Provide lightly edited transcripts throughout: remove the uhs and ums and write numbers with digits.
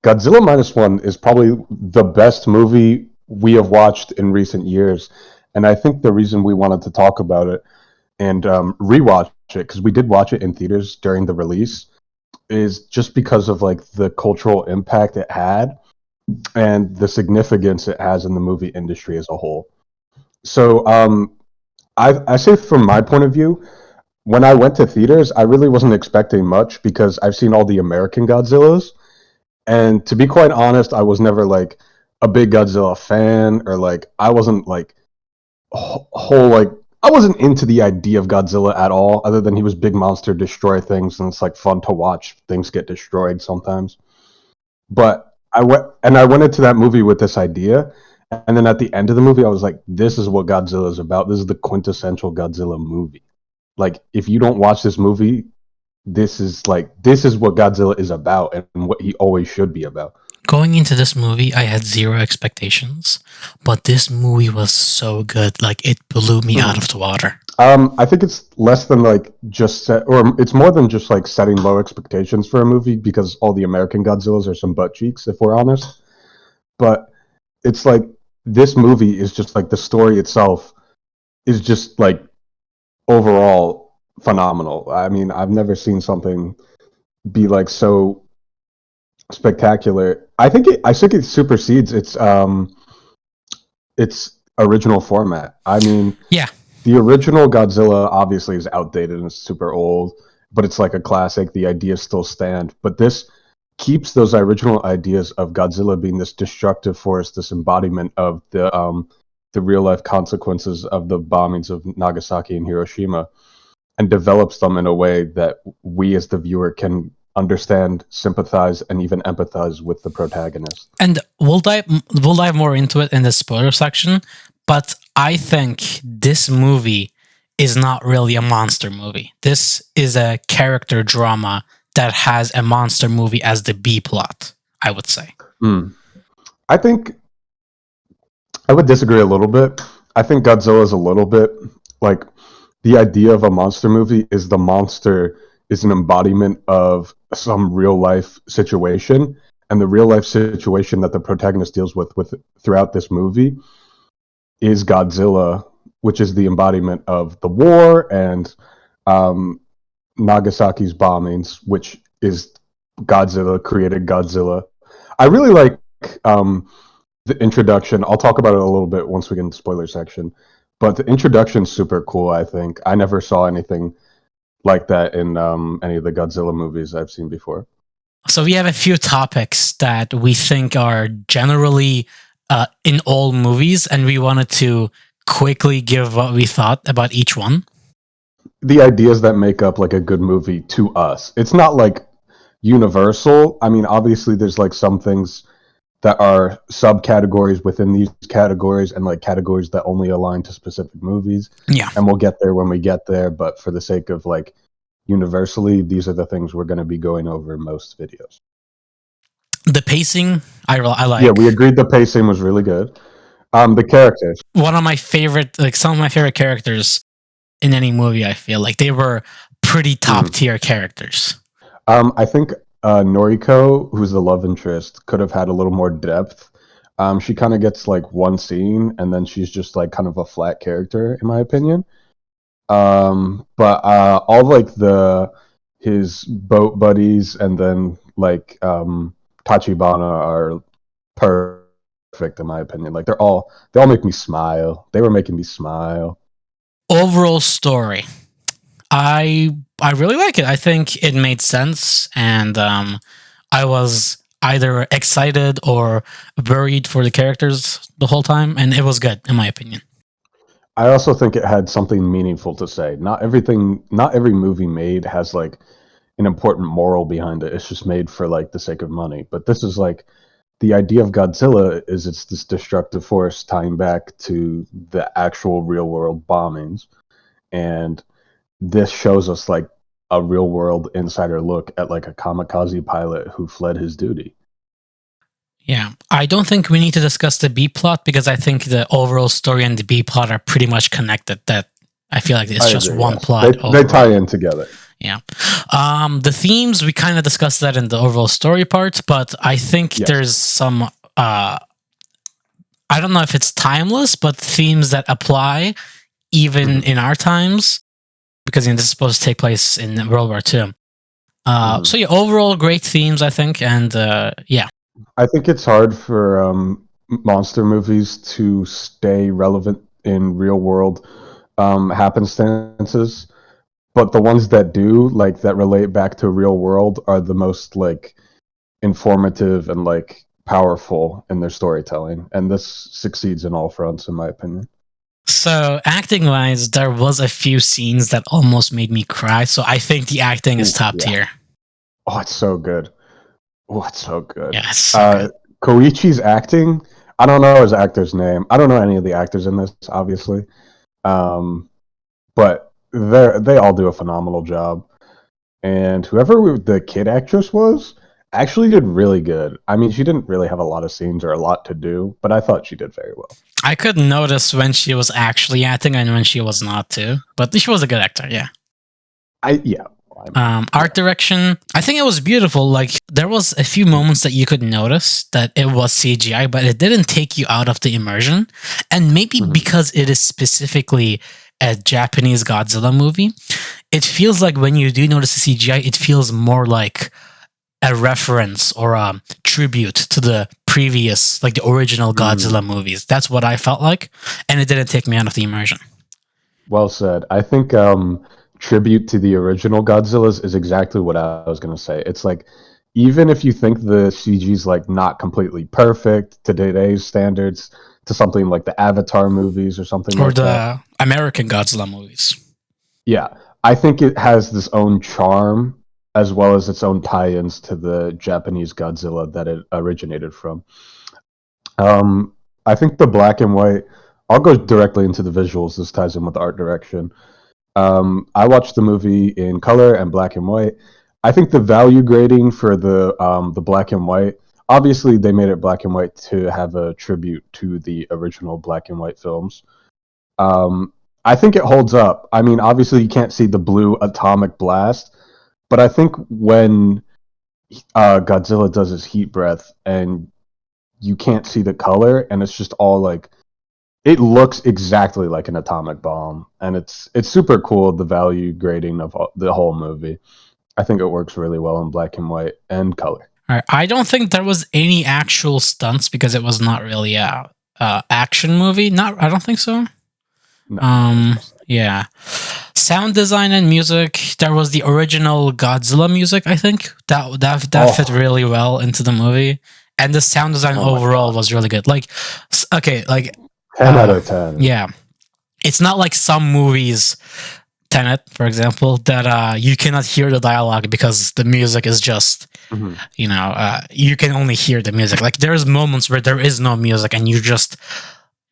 Godzilla Minus One is probably the best movie we have watched in recent years, and I think the reason we wanted to talk about it and rewatch it, because we did watch it in theaters during the release, is just because of like the cultural impact it had and the significance it has in the movie industry as a whole. So I say from my point of view, when I went to theaters, I really wasn't expecting much because I've seen all the American Godzillas, and to be quite honest, I was never like a big Godzilla fan, or like I wasn't like whole like I wasn't into the idea of Godzilla at all, other than he was big monster, destroy things, and it's like fun to watch things get destroyed sometimes. But I went into that movie with this idea, and then at the end of the movie, I was like, "This is what Godzilla is about. This is the quintessential Godzilla movie. Like, if you don't watch this movie, this is what Godzilla is about, and what he always should be about." Going into this movie, I had zero expectations, but this movie was so good. Like, it blew me out of the water. I think it's less than like or it's more than just like setting low expectations for a movie, because all the American Godzillas are some butt cheeks, if we're honest. But it's like this movie is just like the story itself is just like overall phenomenal. I mean, I've never seen something be like so spectacular. I think it supersedes its original format. I mean, Yeah. the original Godzilla obviously is outdated and it's super old, but it's like a classic. The ideas still stand, but this keeps those original ideas of Godzilla being this destructive force, this embodiment of the real life consequences of the bombings of Nagasaki and Hiroshima, and develops them in a way that we as the viewer can understand, sympathize, and even empathize with the protagonist. And we'll dive more into it in the spoiler section, but I think this movie is not really a monster movie. This is a character drama that has a monster movie as the B plot, I would say. I think I would disagree a little bit. I think Godzilla is a little bit like, the idea of a monster movie is the monster is an embodiment of some real life situation, and the real life situation that the protagonist deals with throughout this movie is Godzilla, which is the embodiment of the war and Nagasaki's bombings, which is Godzilla created Godzilla. I really like the introduction. I'll talk about it a little bit once we get into the spoiler section, but the introduction's super cool. I think I never saw anything like that in any of the Godzilla movies I've seen before. So we have a few topics that we think are generally in all movies, and we wanted to quickly give what we thought about each one. The ideas that make up like a good movie to us. It's not like universal. I mean, obviously there's like some things that are subcategories within these categories, and like categories that only align to specific movies. Yeah. And we'll get there when we get there, but for the sake of like universally, these are the things we're going to be going over in most videos. The pacing, I like. Yeah, we agreed the pacing was really good. The characters. One of my favorite, like some of my favorite characters in any movie, I feel like they were pretty top tier characters. I think Noriko, who's the love interest, could have had a little more depth. She kind of gets like one scene, and then she's just like kind of a flat character, in my opinion. But all like his boat buddies, and then like Tachibana are perfect, in my opinion. Like they all make me smile. They were making me smile. Overall story, I really like it. I think it made sense, and I was either excited or worried for the characters the whole time, and it was good, in my opinion. I also think it had something meaningful to say. Not every movie made has like an important moral behind it. It's just made for like the sake of money. But this is like, the idea of Godzilla is it's this destructive force tying back to the actual real world bombings. And this shows us like a real world insider look at like a kamikaze pilot who fled his duty. Yeah, I don't think we need to discuss the B plot, because I think the overall story and the B plot are pretty much connected. That I feel like it's I just agree. one Yes, plot they tie overall. in together. Yeah. The themes, we kind of discussed that in the overall story part, but I think Yes. there's some, I don't know if it's timeless, but themes that apply even in our times, because this is supposed to take place in World War II. So yeah, overall great themes, I think, and yeah. I think it's hard for monster movies to stay relevant in real world happenstances, but the ones that do, like that relate back to real world, are the most like informative and like powerful in their storytelling, and this succeeds in all fronts, in my opinion. So acting wise, there was a few scenes that almost made me cry. So I think the acting is Ooh, top yeah. tier. Oh, it's so good. Oh, it's so good. Yeah, it's so good. Koichi's acting. I don't know his actor's name. I don't know any of the actors in this, obviously, but they all do a phenomenal job. And whoever the kid actress was actually did really good. I mean, she didn't really have a lot of scenes or a lot to do, but I thought she did very well. I could notice when she was actually acting and when she was not too, but she was a good actor. Yeah. Yeah. Art direction, I think it was beautiful. Like there was a few moments that you could notice that it was CGI, but it didn't take you out of the immersion. And maybe because it is specifically a Japanese Godzilla movie, it feels like when you do notice the CGI, it feels more like a reference or a tribute to the previous, like the original Godzilla movies. That's what I felt like, and it didn't take me out of the immersion. Well said. I think tribute to the original Godzillas is exactly what I was going to say. It's like, even if you think the CG's like not completely perfect to today's standards, to something like the Avatar movies or something Or like that. the American Godzilla movies. Yeah, I think it has this own charm as well as its own tie-ins to the Japanese Godzilla that it originated from. I think the black and white. I'll go directly into the visuals. This ties in with the art direction. I watched the movie in color and black and white. I think the value grading for the black and white. Obviously, they made it black and white to have a tribute to the original black and white films. I think it holds up. I mean, obviously, you can't see the blue atomic blast, but I think when Godzilla does his heat breath and you can't see the color, and it's just all like it looks exactly like an atomic bomb, and it's super cool. The value grading of the whole movie, I think it works really well in black and white and color. All right. I don't think there was any actual stunts because it was not really a action movie. Not, I don't think so. No, Yeah. Sound design and music. There was the original Godzilla music. I think that fit really well into the movie, and the sound design overall was really good. Like, okay, like 10 out of 10. Yeah, it's not like some movies, Tenet, for example, that you cannot hear the dialogue because the music is just, you can only hear the music. Like there's moments where there is no music and you just,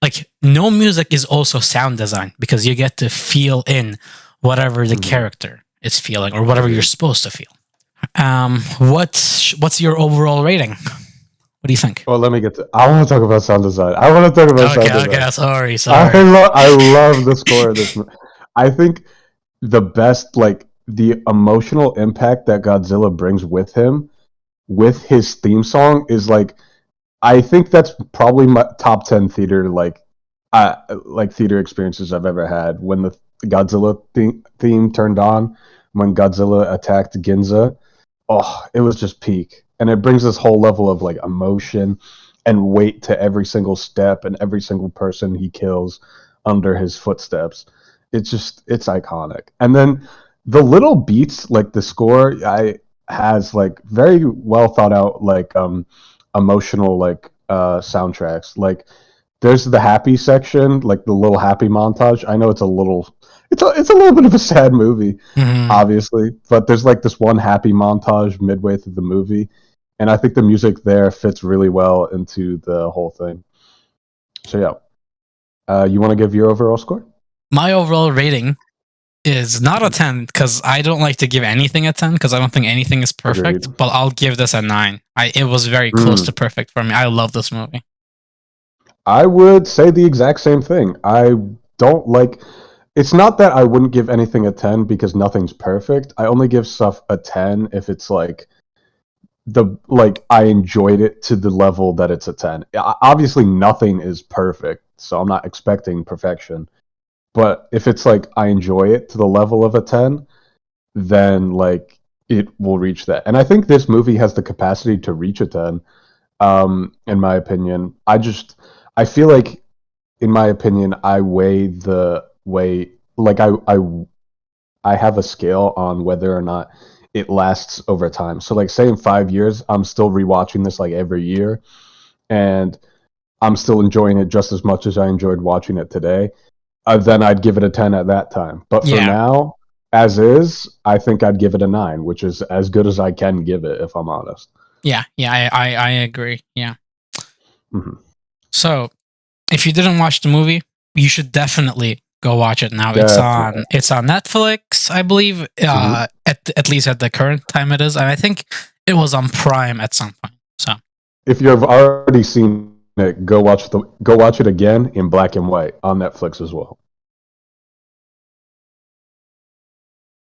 like, no music is also sound design because you get to feel in whatever the character is feeling or whatever you're supposed to feel. What's your overall rating? What do you think? Well, let me get to. I want to talk about sound design. I want to talk about sound design. Okay, sorry. I love the score of this. I think the best, like the emotional impact that Godzilla brings with him, with his theme song, is like, I think that's probably my top 10 theater like theater experiences I've ever had. When the Godzilla theme turned on, when Godzilla attacked Ginza, oh, it was just peak. And it brings this whole level of like emotion and weight to every single step and every single person he kills under his footsteps. It's iconic. And then the little beats, like the score, has like very well thought out like emotional like soundtracks. Like there's the happy section, like the little happy montage. I know it's a little bit of a sad movie, obviously, but there's like this one happy montage midway through the movie, and I think the music there fits really well into the whole thing. So yeah, you want to give your overall score? My overall rating is not a 10 because I don't like to give anything a 10 because I don't think anything is perfect. Agreed. But I'll give this a 9. It was very close to perfect for me. I love this movie. I would say the exact same thing. I don't like. it's not that I wouldn't give anything a 10 because nothing's perfect. I only give stuff a 10 if it's like I enjoyed it to the level that it's a 10. Obviously nothing is perfect, so I'm not expecting perfection. But if it's like I enjoy it to the level of a 10, then like it will reach that. And I think this movie has the capacity to reach a 10. In my opinion, I feel like, in my opinion, I weigh the way like I have a scale on whether or not it lasts over time. So like say in 5 years, I'm still rewatching this like every year, and I'm still enjoying it just as much as I enjoyed watching it today. Then I'd give it a 10 at that time. But for Yeah, now, as is, I think I'd give it a 9, which is as good as I can give it, if I'm honest. yeah. I agree. Yeah. Mm-hmm. So if you didn't watch the movie, you should definitely go watch it now. Definitely. It's on Netflix, I believe. Mm-hmm. At least at the current time it is, and I think it was on Prime at some point. So If you've already seen it, go watch it again in black and white on Netflix as well.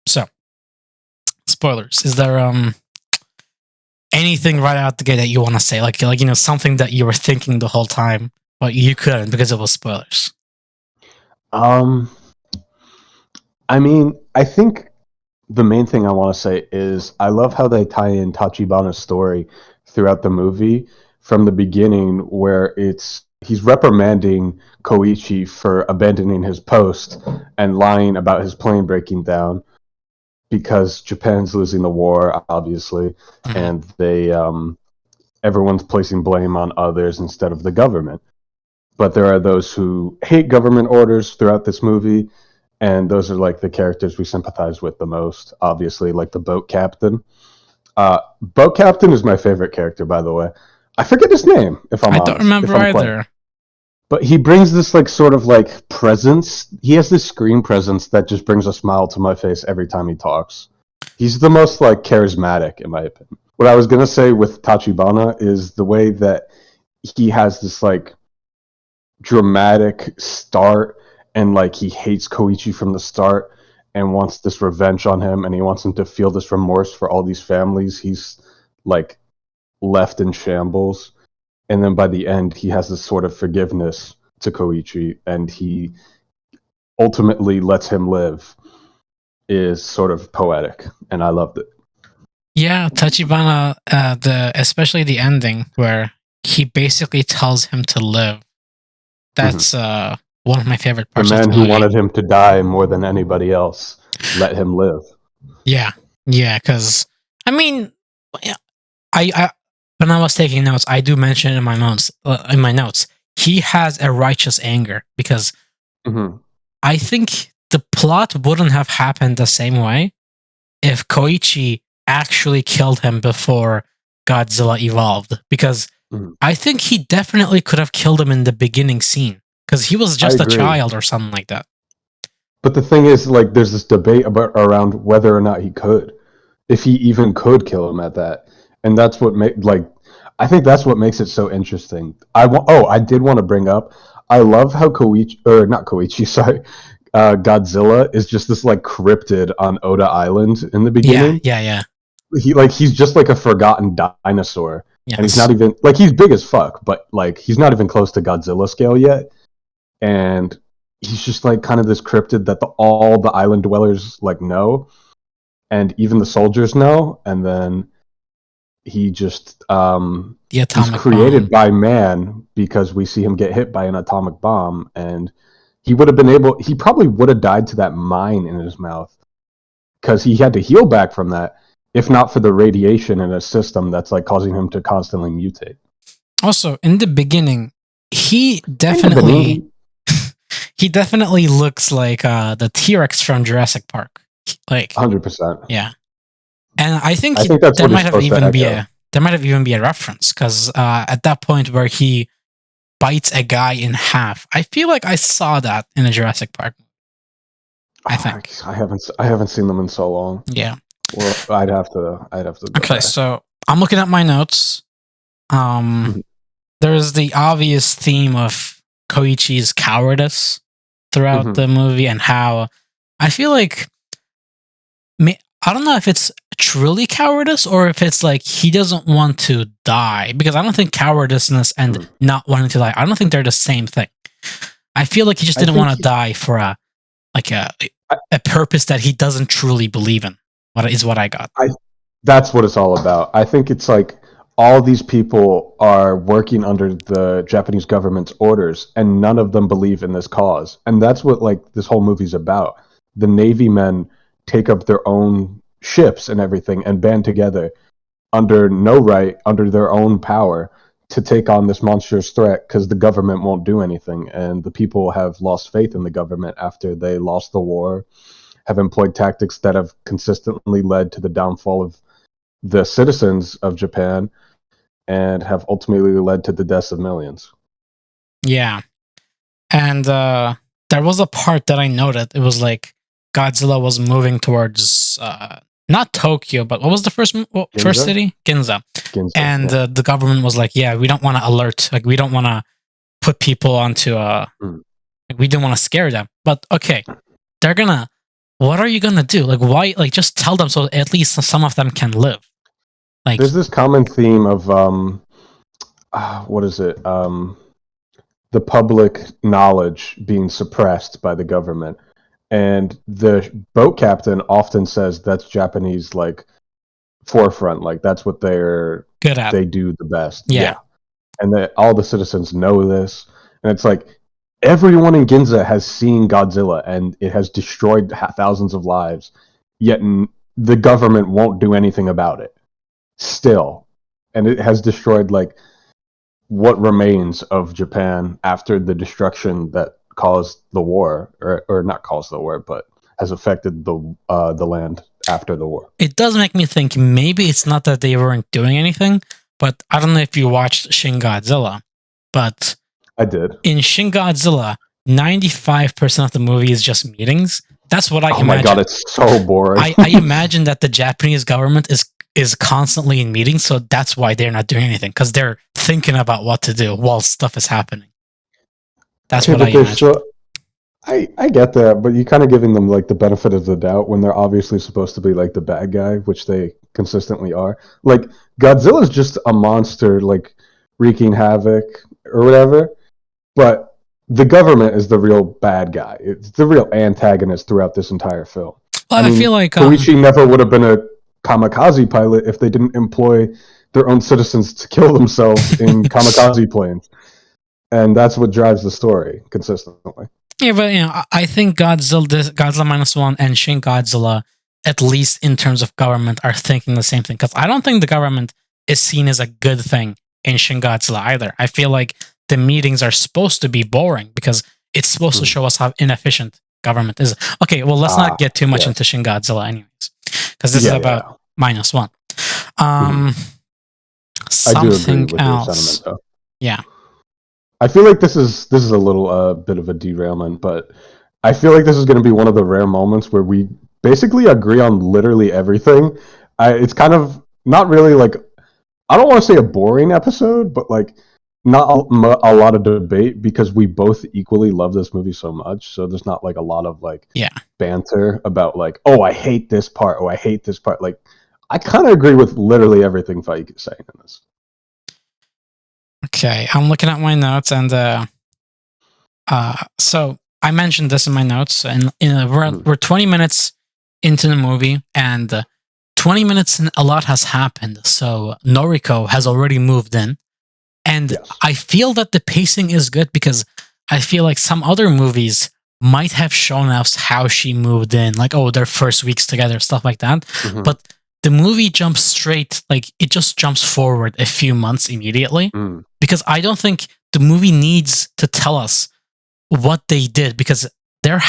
so spoilers. Is there anything right out the gate that you want to say, like something that you were thinking the whole time but you couldn't because it was spoilers? Um, I mean, I think the main thing I want to say is I love how they tie in Tachibana's story throughout the movie from the beginning, where he's reprimanding Koichi for abandoning his post and lying about his plane breaking down because Japan's losing the war, obviously, Mhm. and everyone's placing blame on others instead of the government. But there are those who hate government orders throughout this movie, and those are like the characters we sympathize with the most. Obviously, like the boat captain. Boat captain is my favorite character, by the way. I forget his name, if I'm I don't honest. If remember I'm quite, either. but he brings this like sort of like presence. He has this screen presence that just brings a smile to my face every time he talks. He's the most like charismatic, in my opinion. What I was gonna say with Tachibana is the way that he has this like dramatic start, and like he hates Koichi from the start and wants this revenge on him, and he wants him to feel this remorse for all these families he's like left in shambles. And then by the end he has this sort of forgiveness to Koichi, and he ultimately lets him live, is sort of poetic, and I loved it. Yeah, Tachibana, the especially the ending where he basically tells him to live. Mm-hmm. That's one of my favorite The parts of the man who movie. wanted him to die more than anybody else let him live. Yeah, yeah, because I mean, yeah, I when I was taking notes, I do mention in my notes. He has a righteous anger because Mm-hmm. I think the plot wouldn't have happened the same way if Koichi actually killed him before Godzilla evolved. Because Mm-hmm. I think he definitely could have killed him in the beginning scene because he was I just a agree. child or something like that. But the thing is, like, there's this debate about around whether or not he could, if he even could kill him at that, and that's what made like, I think that's what makes it so interesting. I did want to bring up, I love how Koichi, or not Koichi, sorry, Godzilla is just this like cryptid on Oda Island in the Yeah, beginning. yeah, yeah. He's just like a forgotten dinosaur, and he's Yes. not even like he's big as fuck, but like he's not even close to Godzilla scale yet, and he's just like kind of this cryptid that all the island dwellers like know, and even the soldiers know. And then he just The he's atomic created bomb. by man because we see him get hit by an atomic bomb, and he probably would have died to that mine in his mouth because he had to heal back from that, if not for the radiation in his system that's like causing him to constantly mutate. Also, in the beginning, he In the definitely beginning, he definitely looks like the T-Rex from Jurassic Park. Like, 100%. yeah. And I think I think that's there what might he's have supposed to even be echo. a reference because at that point where he bites a guy in half, I feel like I saw that in a Jurassic Park. I Oh, think. I haven't seen them in so long. Yeah. Well, I'd have to go Okay, back. so I'm looking at my notes. Um, Mhm. there's the obvious theme of Koichi's cowardice. throughout Mhm. the movie, and how I feel like I don't know if it's truly cowardice or if it's like he doesn't want to die, because I don't think cowardiceness and Mhm. not wanting to die, I don't think they're the same thing. I feel like he just I didn't think want to die for like a I, a purpose that he doesn't truly believe in. What is what I got. I that's what it's all about. I think it's like all these people are working under the Japanese government's orders, and none of them believe in this cause. And that's what like this whole movie's about. The Navy men take up their own ships and everything and band together under no right, under their own power, to take on this monstrous threat because the government won't do anything. And the people have lost faith in the government after they lost the war, have employed tactics that have consistently led to the downfall of the citizens of Japan and have ultimately led to the deaths of millions. Yeah. And there was a part that I noted. It was like Godzilla was moving towards not Tokyo, but what was the first Ginza? city? Ginza. Ginza, And yeah. the government was like, "Yeah, we don't want to alert. Like, we don't want to put people onto Mm. we didn't want to scare them." But okay, they're gonna. What are you gonna do? Like, why? Like, just tell them so at least some of them can live. Like, There's this common theme of what is it? The public knowledge being suppressed by the government. And the boat captain often says that's Japanese like forefront, like that's what good at. they do the best. Yeah. Yeah. And that all the citizens know this. And it's like everyone in Ginza has seen Godzilla and it has destroyed thousands of lives, yet the government won't do anything about it still. And it has destroyed like what remains of Japan after the destruction that caused the war, or not caused the war, but has affected the land after the war. It does make me think maybe it's not that they weren't doing anything, but I don't know if you watched Shin Godzilla, but I did. in Shin Godzilla, 95% of the movie is just meetings. That's what I Oh my god, imagine. it's so boring. I imagine that the Japanese government is constantly in meetings, so that's why they're not doing anything, because they're thinking about what to do while stuff is happening. That's Okay, what I but they're imagine. so I get that, but you're kind of giving them like the benefit of the doubt when they're obviously supposed to be like the bad guy, which they consistently are. Like Godzilla's just a monster, like wreaking havoc or whatever, but the government is the real bad guy. It's the real antagonist throughout this entire film. I Well, I feel mean, like Koichi never would have been a kamikaze pilot if they didn't employ their own citizens to kill themselves in kamikaze planes. And that's what drives the story consistently. yeah, but I think Godzilla Minus One and Shin Godzilla, at least in terms of government, are thinking the same thing. Because I don't think the government is seen as a good thing in Shin Godzilla either. I feel like the meetings are supposed to be boring because it's supposed to show us how inefficient government is. Okay, well, let's not get too much into Shin Godzilla, anyways, because this is about Minus One. I do agree Something with your else. sentiment, though. Yeah. I feel like this is a little bit of a derailment, but I feel like this is going to be one of the rare moments where we basically agree on literally everything. It's kind of not really like, I don't want to say a boring episode, but like not a lot of debate because we both equally love this movie so much. So there's not like a lot of like banter about like, oh, I hate this part, oh, I hate this part. Like I kind of agree with literally everything Faik is saying in this. Okay, I'm looking at my notes, and so I mentioned this in my notes, and we're 20 minutes into the movie, and 20 minutes and a lot has happened. So Noriko has already moved in, and I feel that the pacing is good because I feel like some other movies might have shown us how she moved in, like, oh, their first weeks together, stuff like that. But the movie jumps straight, like it just jumps forward a few months immediately, because I don't think the movie needs to tell us what they did, because they're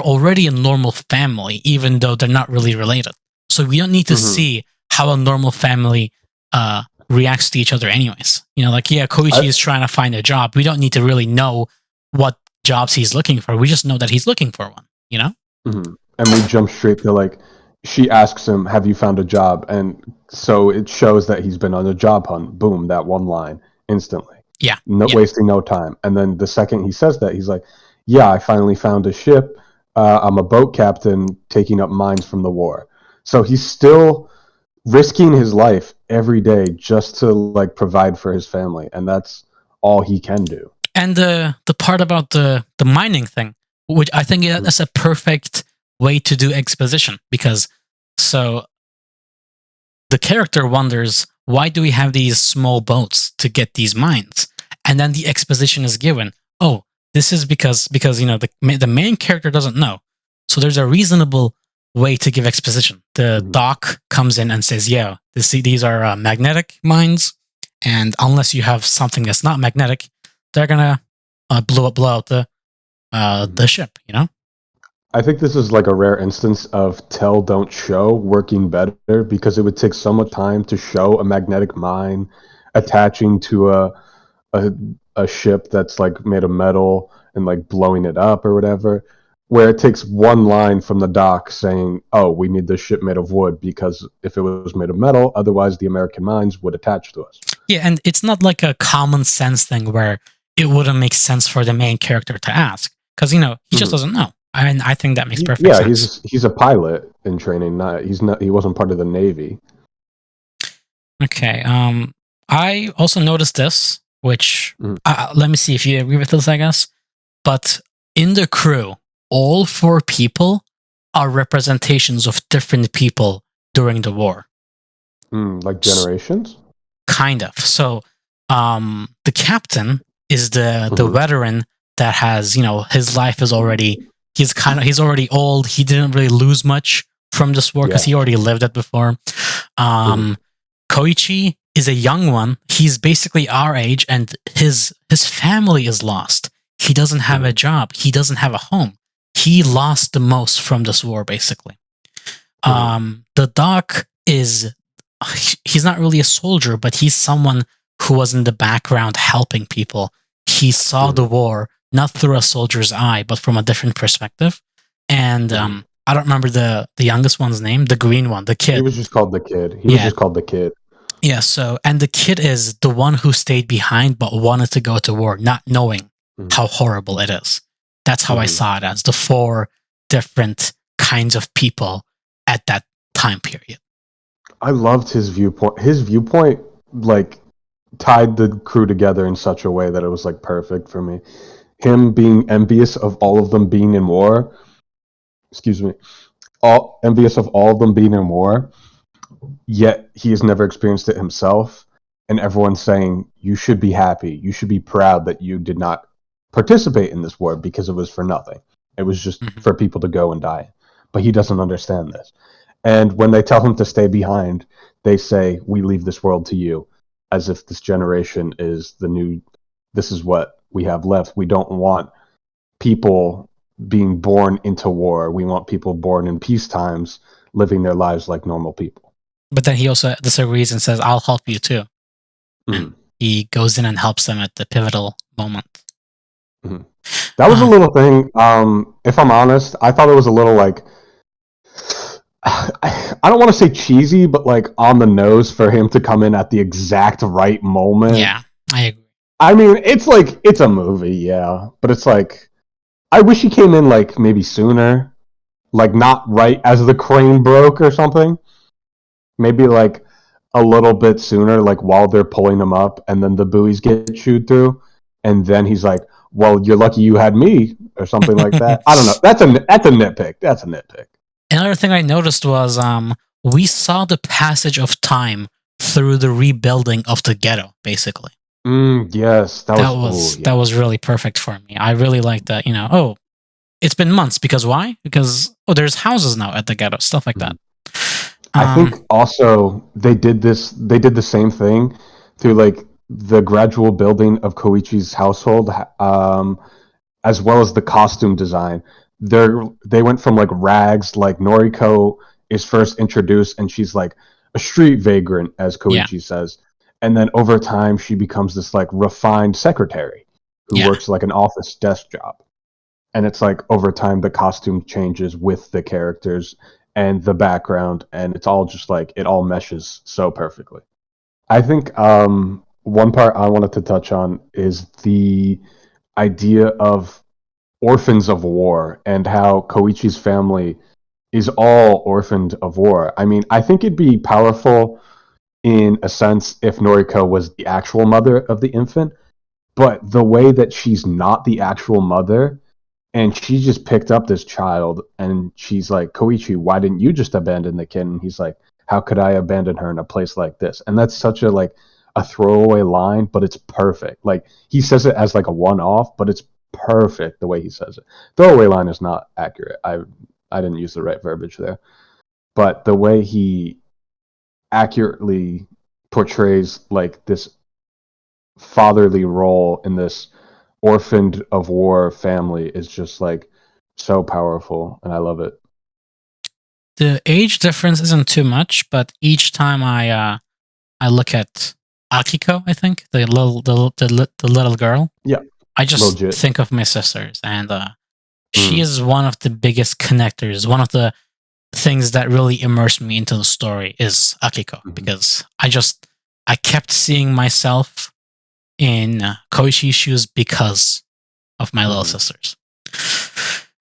already a normal family, even though they're not really related. So we don't need to see how a normal family reacts to each other anyways. You know, like, yeah, Koichi is trying to find a job. We don't need to really know what jobs he's looking for. We just know that he's looking for one, you know? And we jump straight to like, she asks him, have you found a job? And so it shows that he's been on a job hunt. Boom, that one line instantly. Yeah. Wasting no time. And then the second he says that, he's like, yeah, I finally found a ship. I'm a boat captain taking up mines from the war. So he's still risking his life every day just to like provide for his family, and that's all he can do. And the part about the mining thing, which I think that's a perfect way to do exposition, because so the character wonders, why do we have these small boats to get these mines? And then the exposition is given. Oh, this is because the main character doesn't know. So there's a reasonable way to give exposition. The Mhm. doc comes in and says, "Yeah, these are magnetic mines, and unless you have something that's not magnetic, they're gonna blow out Mhm. the ship." You know. I think this is like a rare instance of tell don't show working better because it would take so much time to show a magnetic mine attaching to a a ship that's like made of metal and like blowing it up or whatever, where it takes one line from the dock saying, "Oh, we need this ship made of wood because if it was made of metal, otherwise the American mines would attach to us." Yeah, and it's not like a common sense thing where it wouldn't make sense for the main character to ask, because he just Mhm. doesn't know. I mean, I think that makes He, perfect yeah, sense. he's a pilot in training. He wasn't part of the Navy. Okay. I also noticed this, which Mhm. let me see if you agree with this, I guess. But in the crew, all four people are representations of different people during the war. Like S- generations. Kind of. So, the captain is the Hmm. veteran that has, his life is already, he's already old. He didn't really lose much from this war because Yeah. he already lived it before. Hmm. Um, Koichi is a young one. He's basically our age, and his family is lost. He doesn't have a Hmm. job. He doesn't have a home. He lost the most from this war, basically. Hmm. The doc is, he's not really a soldier, but he's someone who was in the background helping people. He saw the Hmm. war not through a soldier's eye, but from a different perspective. And Hmm. I don't remember the youngest one's name, the green one, the He kid. was just called the kid. He was Yeah, just called the kid. yeah. So, and the kid is the one who stayed behind but wanted to go to war, not knowing Hmm. how horrible it is. That's how I Hmm. saw it, as the four different kinds of people at that time period. I loved his viewpoint. His viewpoint like tied the crew together in such a way that it was like perfect for me. Him being envious of all of them being in war. Excuse me. All envious of all of them being in war, yet he has never experienced it himself. And everyone's saying, you should be happy. You should be proud that you did not participate in this war because it was for nothing. It was just Mhm. for people to go and die. But he doesn't understand this. And when they tell him to stay behind, they say, we leave this world to you, as if this generation is the new, this is what we have left. We don't want people being born into war. We want people born in peace times living their lives like normal people. But then he also disagrees and says, "I'll help you too." And Mm-hmm. he goes in and helps them at the pivotal moment. Mm-hmm. That was a Uh, little thing. If I'm honest, I thought it was a little like I don't want to say cheesy, but like on the nose for him to come in at the exact right moment. yeah, I agree. I mean, it's like it's a movie, yeah, but it's like I wish he came in like maybe sooner, like not right as the crane broke or something. Maybe like a little bit sooner, like while they're pulling him up, and then the buoys get chewed through, and then he's like, "Well, you're lucky you had me," or something like that. I don't know. That's a nitpick. That's a nitpick. Another thing I noticed was we saw the passage of time through the rebuilding of the ghetto, basically. Yes, that That was. Oh was that yeah. was really perfect for me. I really like that. Oh, it's been months, because why? Because there's houses now at the ghetto, stuff like that. Mhm. I think also they did this. They did the same thing through like the gradual building of Koichi's household, as well as the costume design. They went from like rags, like Noriko is first introduced, and she's like a street vagrant, as Yeah, Koichi says, and then over time she becomes this like refined secretary who yeah. works like an office desk job. And it's like over time the costume changes with the characters and the background, and it's all just like it all meshes so perfectly. I think one part I wanted to touch on is the idea of orphans of war and how Koichi's family is all orphaned of war. I mean, I think it'd be powerful in a sense if Noriko was the actual mother of the infant, but the way that she's not the actual mother and she just picked up this child and she's like, Koichi, why didn't you just abandon the kid? And he's like, how could I abandon her in a place like this? And that's such a throwaway line, but it's perfect. Like he says it as like a one-off, but it's perfect the way he says it. Throwaway line is not accurate. I didn't use the right verbiage there, but the way he accurately portrays like this fatherly role in this orphaned of war family is just like so powerful, and I love it. The age difference isn't too much, but each time I look at Akiko, I think the little girl. Yeah, I just legit. think of my sisters, and she Mm. is one of the biggest connectors. One of the things that really immersed me into the story is Akiko, Mhm. because I kept seeing myself in Koishi's shoes because of my little Mhm. sisters.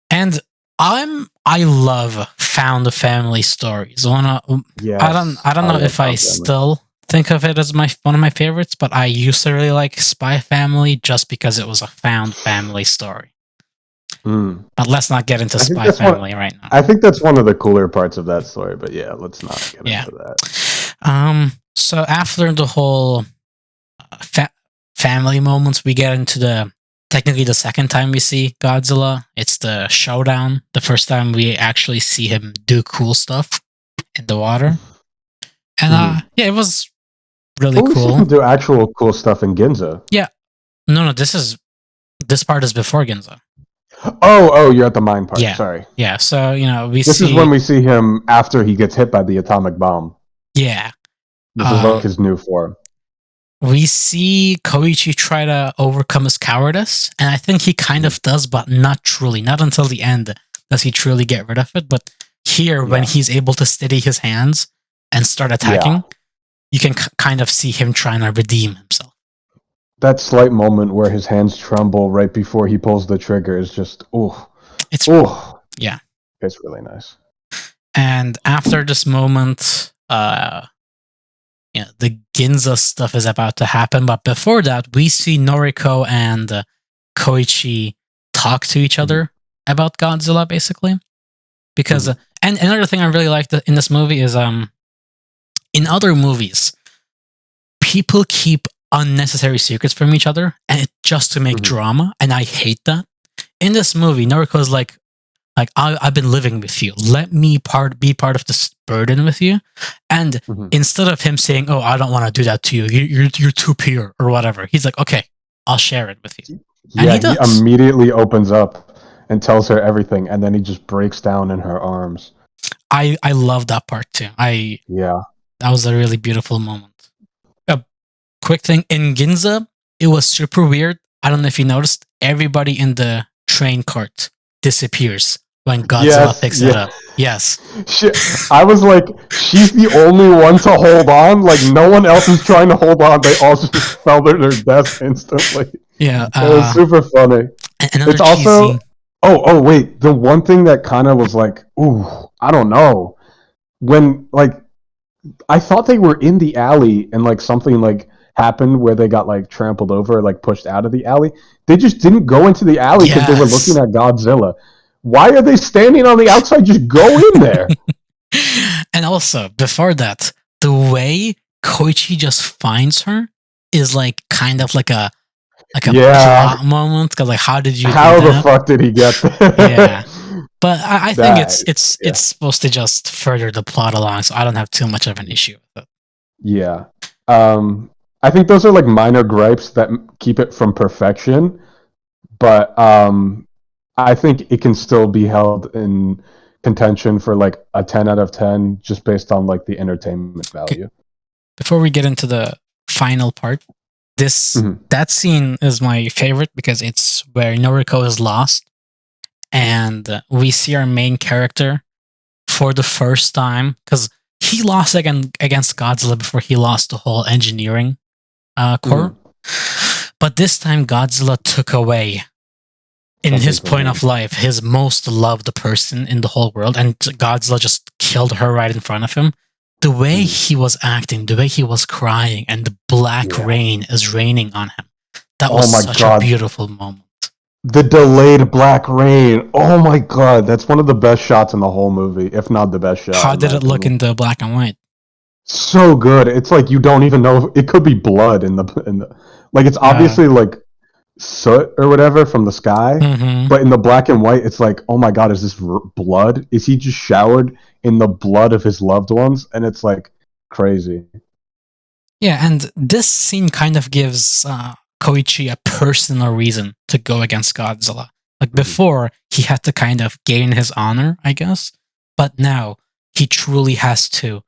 And I love found family stories. Yes, I don't know love if I Found Family. still think of it as one of my favorites, but I used to really like Spy Family just because it was a found family story. Mm. But let's not get into I think Spy that's one. Family right now. I think that's one of the cooler parts of that story. But yeah, let's not get Yeah. into that. So after the whole family moments, we get into technically the second time we see Godzilla. It's the showdown. The first time we actually see him do cool stuff in the water. And yeah, it was really But we see cool. him do actual cool stuff in Ginza. Yeah. No, this part is before Ginza. Oh, you're at the mine part. Yeah. Sorry. Yeah. So, This is when we see him after he gets hit by the atomic bomb. Yeah. This is like his new form. We see Koichi try to overcome his cowardice, and I think he kind of does, but not truly. Not until the end does he truly get rid of it. But here, when he's able to steady his hands and start attacking, you can kind of see him trying to redeem himself. That slight moment where his hands tremble right before he pulls the trigger is just, yeah, it's really nice. And after this moment, the Ginza stuff is about to happen. But before that, we see Noriko and Koichi talk to each other about Godzilla, basically. Because, and another thing I really liked in this movie is, in other movies, people keep unnecessary secrets from each other, and just to make drama, and I hate that. In this movie, Noriko is like I've been living with you. Let me be part of this burden with you. And instead of him saying, "Oh, I don't want to do that to you. You're too pure," or whatever, he's like, "Okay, I'll share it with you." Yeah, he immediately opens up and tells her everything, and then he just breaks down in her arms. I love that part too. That was a really beautiful moment. A quick thing in Ginza, it was super weird. I don't know if you noticed. Everybody in the train cart disappears when Godzilla picks it up. Yes. I was like, she's the only one to hold on. Like, no one else is trying to hold on. They all just fell to their deaths instantly. Yeah. It was super funny. It's also... Oh, wait. The one thing that kind of was like, ooh, I don't know. When, like, I thought they were in the alley and, like, something, like, happened where they got, like, trampled over, like, pushed out of the alley. They just didn't go into the alley because they were looking at Godzilla. Why are they standing on the outside? Just go in there. And also, before that, the way Koichi just finds her is, like, kind of like a plot moment. Because, like, how did you do that? How the fuck did he get there? Yeah. But I think it's supposed to just further the plot along, so I don't have too much of an issue with it. Yeah. I think those are like minor gripes that keep it from perfection, but I think it can still be held in contention for like a 10 out of 10 just based on like the entertainment value. Okay. Before we get into the final part, that scene is my favorite because it's where Noriko is lost and we see our main character for the first time, because he lost against Godzilla before he lost the whole engineering core. But this time Godzilla took away in something his from point him. of life, his most loved person in the whole world, and Godzilla just killed her right in front of him. The way Mhm. he was acting, the way he was crying, and the black Yeah. rain is raining on him. That Oh was my such a god. beautiful moment. The delayed black rain. Oh my god. That's one of the best shots in the whole movie, if not the best shot, How in did my it look opinion. in the black and white? So good. It's like you don't even know if it could be blood in the like it's Uh, obviously like soot or whatever from the sky, mm-hmm. but in the black and white, it's like, oh my god, is this blood? Is he just showered in the blood of his loved ones? And it's like crazy. Yeah, and this scene kind of gives Koichi a personal reason to go against Godzilla. Like Mhm. before, he had to kind of gain his honor, I guess, but now he truly has to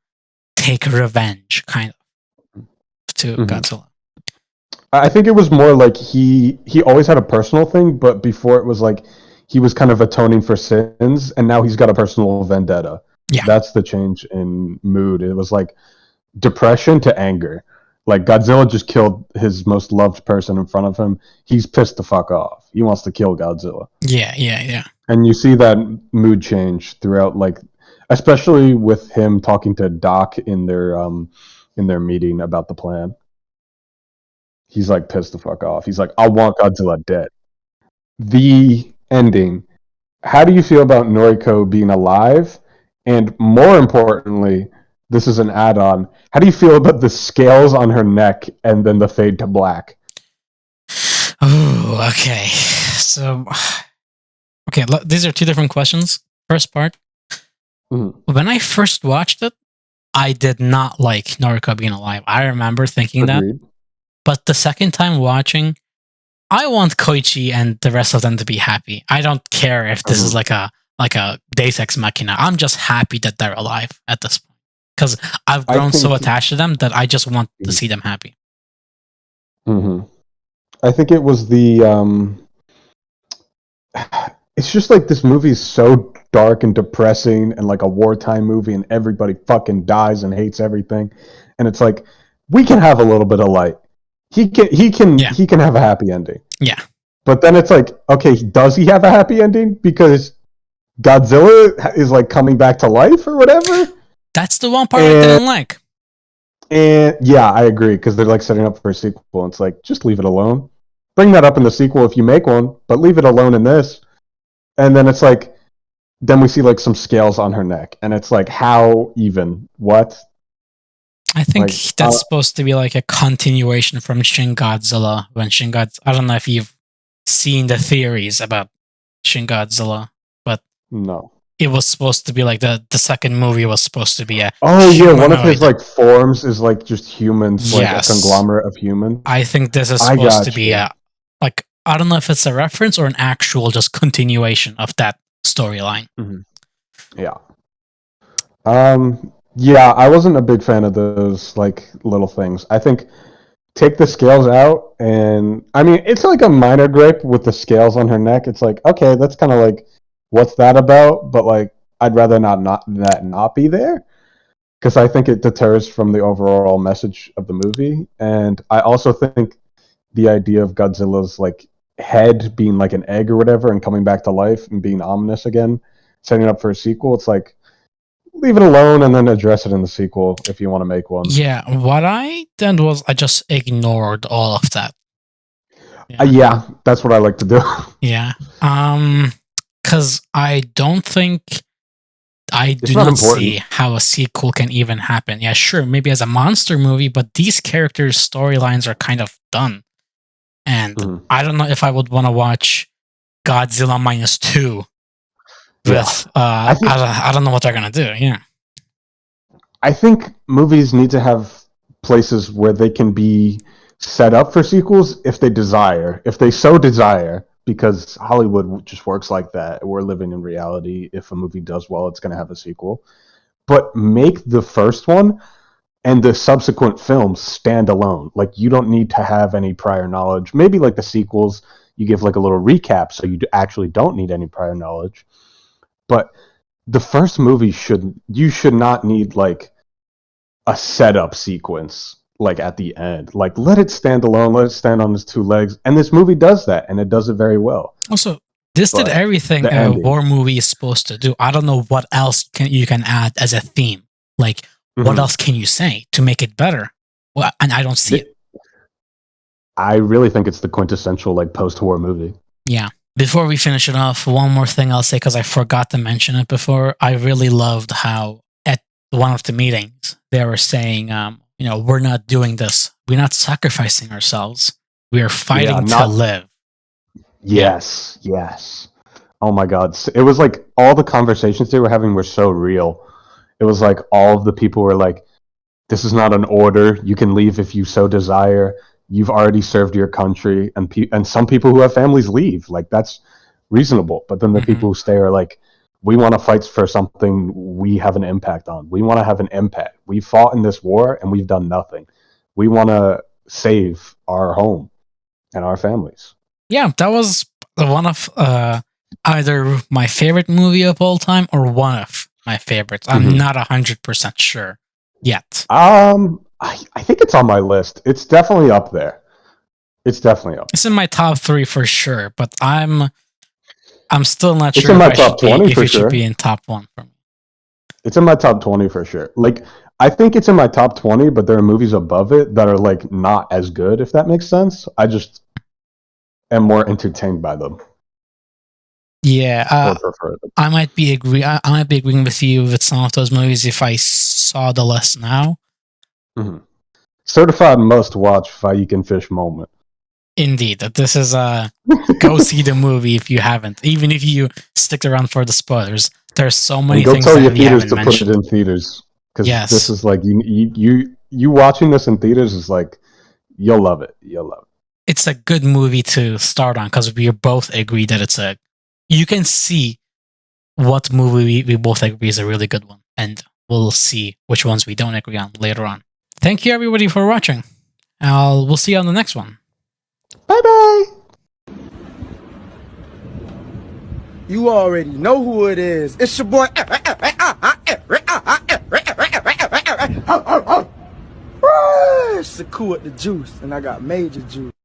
take revenge, kind of, to Mhm. Godzilla. I think it was more like he always had a personal thing, but before it was like he was kind of atoning for sins, and now he's got a personal vendetta. Yeah, That's the change in mood. It was like depression to anger. Like Godzilla just killed his most loved person in front of him. He's pissed the fuck off. He wants to kill Godzilla, yeah. and you see that mood change throughout. Like, especially with him talking to Doc in their meeting about the plan. He's like pissed the fuck off. He's like, I want Godzilla dead. The ending. How do you feel about Noriko being alive? And more importantly, this is an add on. How do you feel about the scales on her neck and then the fade to black? Oh, okay. So, okay, these are two different questions. First part, Mm, when I first watched it, I did not like Noriko being alive. I remember thinking that. agreed. But the second time watching, I want Koichi and the rest of them to be happy. I don't care if this is Mhm. like a Deus Ex Machina. I'm just happy that they're alive at this point because I've I grown so think. attached to them that I just want to see them happy. Mhm. I think it was the. It's just like this movie is so dark and depressing and like a wartime movie, and everybody fucking dies and hates everything, and it's like we can have a little bit of light. Yeah, He can have a happy ending. yeah. But then it's like, okay, does he have a happy ending? Because Godzilla is like coming back to life or whatever. That's the one part I And didn't like. yeah, I agree because they're like setting up for a sequel. And it's like just leave it alone. Bring that up in the sequel if you make one, but leave it alone in this. And then it's like, then we see like some scales on her neck, and it's like, how even what? I think Like, that's supposed to be like a continuation from Shin Godzilla. When Shin Godzilla, I don't know if you've seen the theories about Shin Godzilla, but no. it was supposed to be like the second movie was supposed to be a Oh yeah, one of his humanoid. like forms is like just humans, like a Yes, conglomerate of humans. I think this is I supposed to got be you. a like I don't know if it's a reference or an actual just continuation of that storyline. Mhm. Yeah. Yeah, I wasn't a big fan of those like little things. I think take the scales out, and I mean it's like a minor gripe with the scales on her neck. It's like, okay, that's kind of like what's that about? But like I'd rather not that not be there because I think it deters from the overall message of the movie. And I also think the idea of Godzilla's like head being like an egg or whatever and coming back to life and being ominous again, setting up for a sequel. It's like leave it alone and then address it in the sequel if you want to make one. Yeah, what I did was I just ignored all of that. Yeah, Yeah, that's what I like to do. yeah. Because I don't think I It's do not not see important. how a sequel can even happen. Yeah, sure, maybe as a monster movie, but these characters' storylines are kind of done. And Mhm. I don't know if I would want to watch Godzilla Minus Two Yeah, with I think I don't know what they're gonna do. Yeah, I think movies need to have places where they can be set up for sequels if they desire, if they so desire, because Hollywood just works like that. We're living in reality. If a movie does well, it's going to have a sequel. But make the first one and the subsequent films stand alone. Like you don't need to have any prior knowledge. Maybe like the sequels, you give like a little recap, so you actually don't need any prior knowledge. But the first movie should not need like a setup sequence like at the end. Like let it stand alone, let it stand on its two legs. And this movie does that, and it does it very well. also, This did but everything the a ending. war movie is supposed to do. I don't know what else you can add as a theme. Like, what Mhm. else can you say to make it better? Well, and I don't see it. I really think it's the quintessential like post-war movie. Yeah. Before we finish it off, one more thing I'll say because I forgot to mention it before. I really loved how at one of the meetings they were saying, we're not doing this. We're not sacrificing ourselves. We are Yeah, fighting to not live. Yeah. yes, yes. Oh my god. It was like all the conversations they were having were so real. It was like all of the people were like, this is not an order. You can leave if you so desire. You've already served your country, and some people who have families leave. Like that's reasonable. But then the Mm-hmm. people who stay are like, we want to fight for something we have an impact on. We want to have an impact. We fought in this war and we've done nothing. We want to save our home and our families. Yeah, that was one of either my favorite movie of all time or one of my favorites. I'm Mm-hmm. not 100% sure yet. I think it's on my list. It's definitely up there. It's definitely up. It's in my top 3 for sure, but I'm still not It's sure in if my I should top be 20 if for it should be sure. in top 1 for me. It's in my top 20 for sure. Like I think it's in my top 20, but there are movies above it that are like not as good if that makes sense. I just am more entertained by them Yeah, or prefer them. I might be agreeing with you with some of those movies if I saw the list now. Mm-hmm. Certified must watch Faiken Fish moment. Indeed, that this is go see the movie if you haven't. Even if you stick around for the spoilers, there's so And many go things tell your that we theaters haven't to put it mentioned. in theaters because this Yes, is like you watching this in theaters is like you'll love it. You'll love it. it's a good movie to start on because we both agree that it's a. You can see what movie we both agree is a really good one, and we'll see which ones we don't agree on later on. Thank you everybody for watching. We'll see you on the next one. Bye bye. You already know who it is. It's your boy. It's the coup at the juice, and I got major juice.